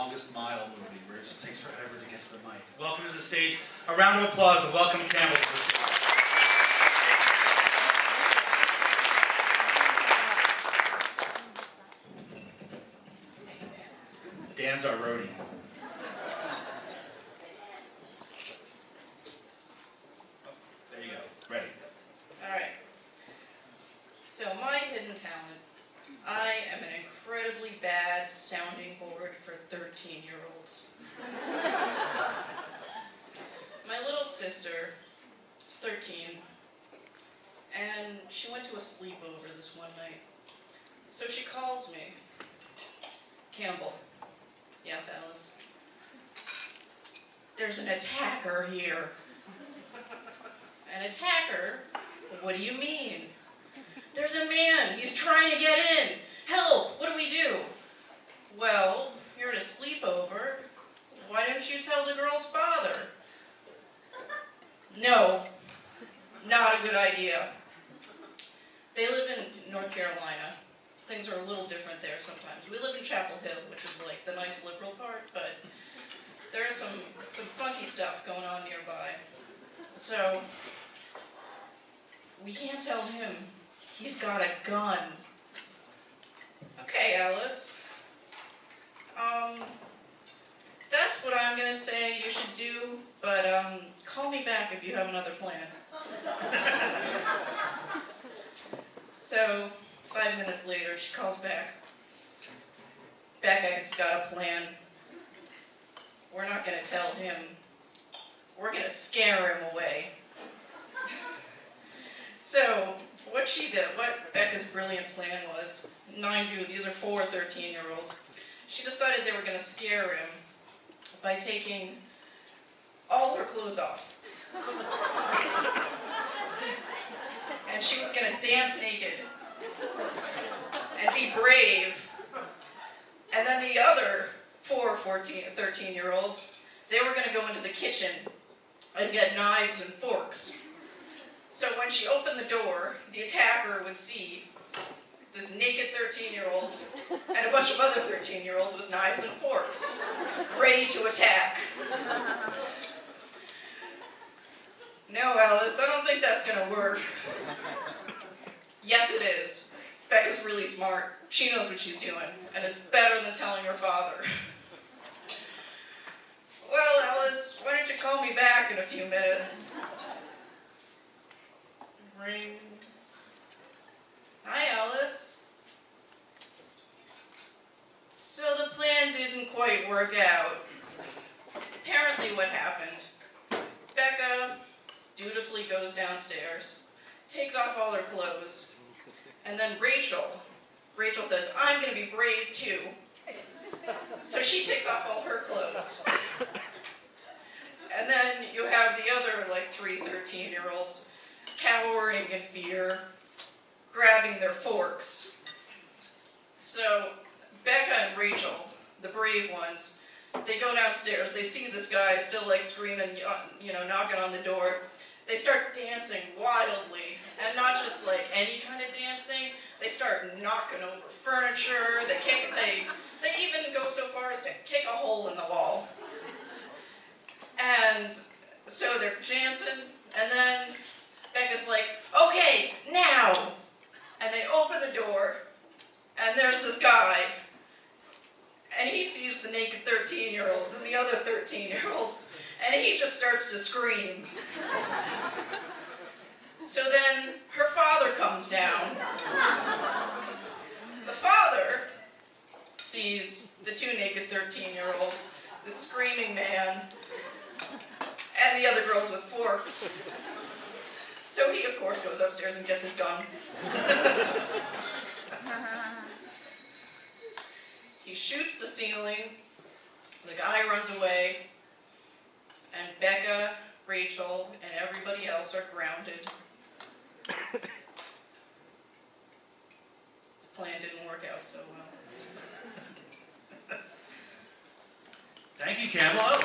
longest mile movie, where it just takes forever to get to the mic. Welcome to the stage. A round of applause and welcome Campbell to the stage. Dan's our roadie. There you go. Ready. All right. So my hidden talent. I am an incredibly bad sounding board for 13-year-olds. My little sister is 13, and she went to a sleepover this one night. So she calls me. Campbell. Yes, Alice. There's an attacker here. An attacker? What do you mean? There's a man. He's trying to get in. Help! What do we do? Well, you're at a sleepover. Why didn't you tell the girl's father? No, not a good idea. They live in North Carolina. Things are a little different there sometimes. We live in Chapel Hill, which is like the nice liberal part, but there's some funky stuff going on nearby. So, we can't tell him. He's got a gun. Okay, Alice. That's what I'm gonna say you should do, but call me back if you have another plan. So, 5 minutes later, she calls back. Becca's got a plan. We're not gonna tell him. We're gonna scare him away. So, what Becca's brilliant plan was, mind you, these are 4 13-year-olds, she decided they were going to scare him by taking all her clothes off. And she was going to dance naked and be brave. And then the other 4 13-year-olds, they were going to go into the kitchen and get knives and forks. So when she opened the door, the attacker would see this naked 13-year-old and a bunch of other 13-year-olds with knives and forks, ready to attack. No, Alice, I don't think that's going to work. Yes, it is. Becca's really smart. She knows what she's doing, and it's better than telling her father. Well, Alice, why don't you call me back in a few minutes? Ring. Hi, Alice. So the plan didn't quite work out. Apparently what happened, Becca dutifully goes downstairs, takes off all her clothes, and then Rachel says, I'm going to be brave too. So she takes off all her clothes. And then you have the other 3 13-year-olds cowering in fear, grabbing their forks. So Becca and Rachel, the brave ones, they go downstairs. They see this guy still screaming, knocking on the door. They start dancing wildly, and not just any kind of dancing. They start knocking over furniture. They even go so far as to kick a hole in the wall. And so they're dancing, and then Becca's like, okay, now! And they open the door, and there's this guy, and he sees the naked 13-year-olds and the other 13-year-olds, and he just starts to scream. So then her father comes down. The father sees the 2 naked 13-year-olds, the screaming man, and the other girls with forks. So he, of course, goes upstairs and gets his gun. He shoots the ceiling, the guy runs away, and Becca, Rachel, and everybody else are grounded. The plan didn't work out so well. Thank you, Campbell.